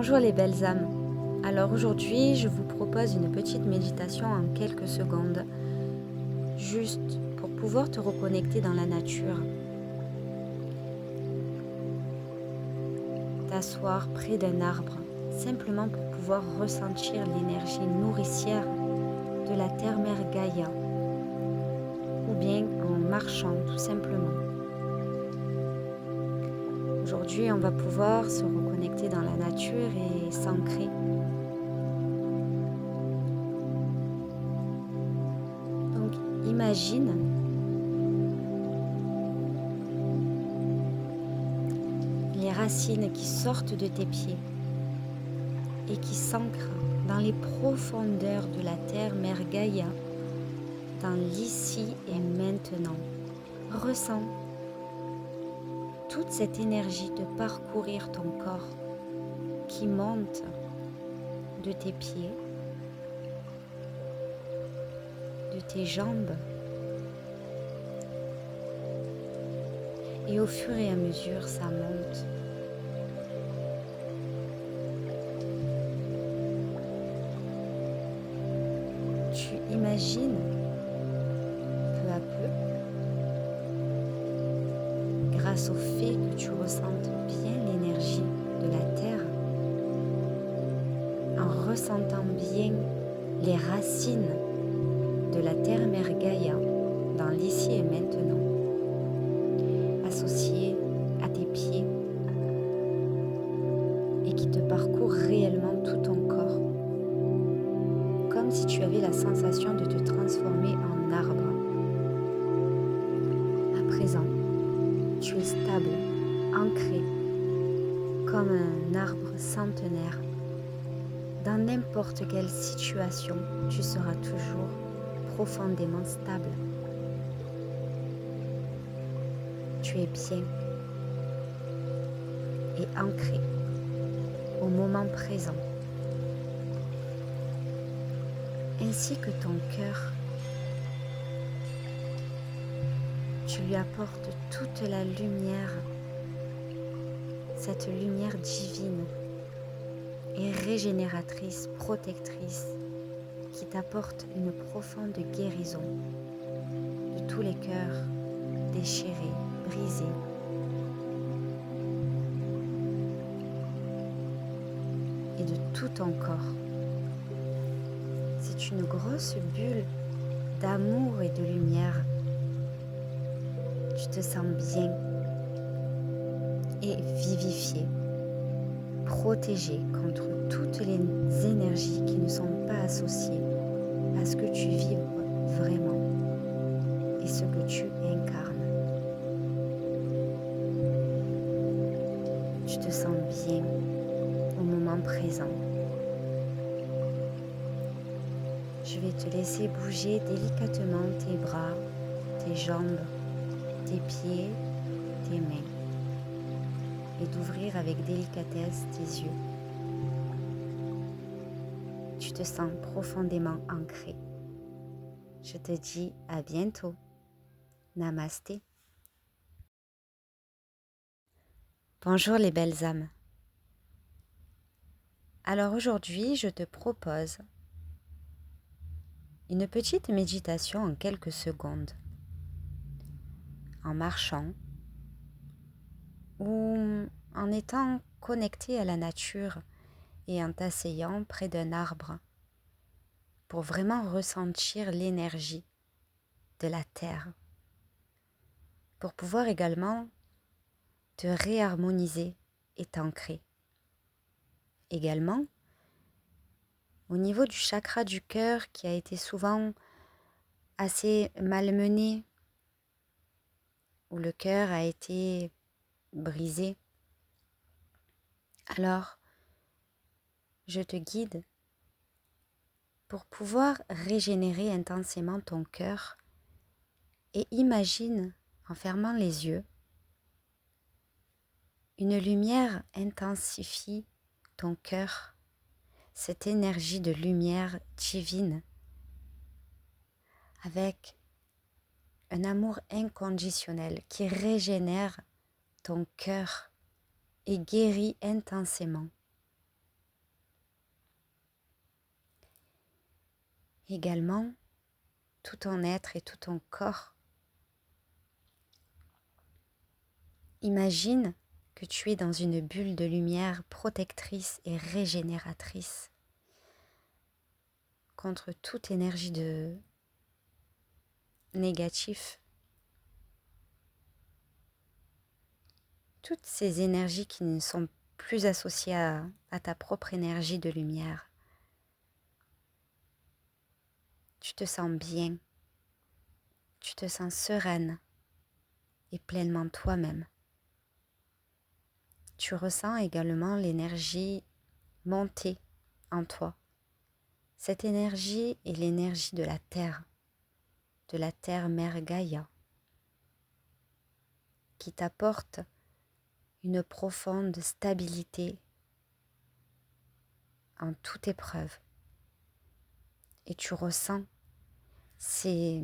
Bonjour les belles âmes. Alors aujourd'hui, je vous propose une petite méditation en quelques secondes, juste pour pouvoir te reconnecter dans la nature. T'asseoir près d'un arbre, simplement pour pouvoir ressentir l'énergie nourricière de la terre-mère Gaïa, ou bien en marchant tout simplement. Aujourd'hui, on va pouvoir se reconnecter dans la nature et s'ancrer. Donc, imagine les racines qui sortent de tes pieds et qui s'ancrent dans les profondeurs de la terre-mère Gaïa, dans l'ici et maintenant. Ressens toute cette énergie de parcourir ton corps qui monte de tes pieds, de tes jambes, et au fur et à mesure ça monte. Tu imagines peu à peu, grâce au fait que tu ressentes bien l'énergie de la terre, en ressentant bien les racines de la terre-mère Gaïa dans l'ici et maintenant, associées à tes pieds et qui te parcourent réellement tout ton corps, comme si tu avais la sensation de te transformer en arbre. À présent, tu es stable, ancré, comme un arbre centenaire. Dans n'importe quelle situation, tu seras toujours profondément stable. Tu es bien et ancré au moment présent, ainsi que ton cœur. Tu lui apportes toute la lumière, cette lumière divine et régénératrice, protectrice, qui t'apporte une profonde guérison de tous les cœurs déchirés, brisés. Et de tout ton corps. C'est une grosse bulle d'amour et de lumière. Tu te sens bien et vivifié, protégé contre toutes les énergies qui ne sont pas associées à ce que tu vibres vraiment et ce que tu incarnes. Tu te sens bien au moment présent. Je vais te laisser bouger délicatement tes bras, tes jambes, tes pieds, tes mains, et d'ouvrir avec délicatesse tes yeux. Tu te sens profondément ancré. Je te dis à bientôt. Namasté. Bonjour les belles âmes. Alors aujourd'hui, je te propose une petite méditation en quelques secondes, en marchant ou en étant connecté à la nature et en t'asseyant près d'un arbre pour vraiment ressentir l'énergie de la terre, pour pouvoir également te réharmoniser et t'ancrer. Également, au niveau du chakra du cœur qui a été souvent assez malmené, où le cœur a été brisé, alors je te guide pour pouvoir régénérer intensément ton cœur et imagine, en fermant les yeux, une lumière intensifie ton cœur, cette énergie de lumière divine, avec un amour inconditionnel qui régénère ton cœur et guérit intensément. Également, tout ton être et tout ton corps. Imagine que tu es dans une bulle de lumière protectrice et régénératrice contre toute énergie de négatif. Toutes ces énergies qui ne sont plus associées à ta propre énergie de lumière. Tu te sens bien, tu te sens sereine et pleinement toi-même. Tu ressens également l'énergie monter en toi. Cette énergie est l'énergie de la terre mère Gaïa, qui t'apporte une profonde stabilité en toute épreuve. Et tu ressens ces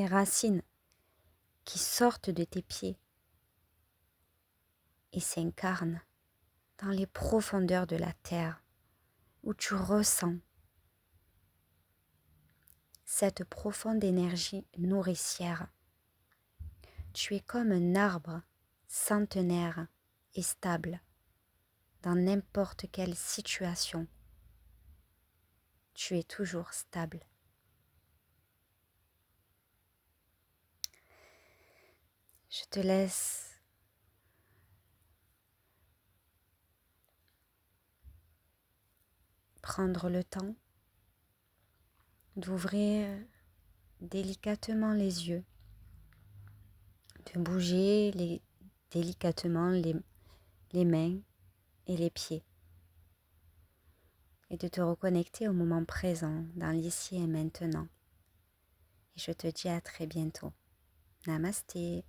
racines qui sortent de tes pieds et s'incarnent dans les profondeurs de la terre, où tu ressens cette profonde énergie nourricière. Tu es comme un arbre centenaire et stable dans n'importe quelle situation. Tu es toujours stable. Je te laisse prendre le temps d'ouvrir délicatement les yeux, de bouger délicatement les mains et les pieds et de te reconnecter au moment présent, dans l'ici et maintenant. Et je te dis à très bientôt. Namasté.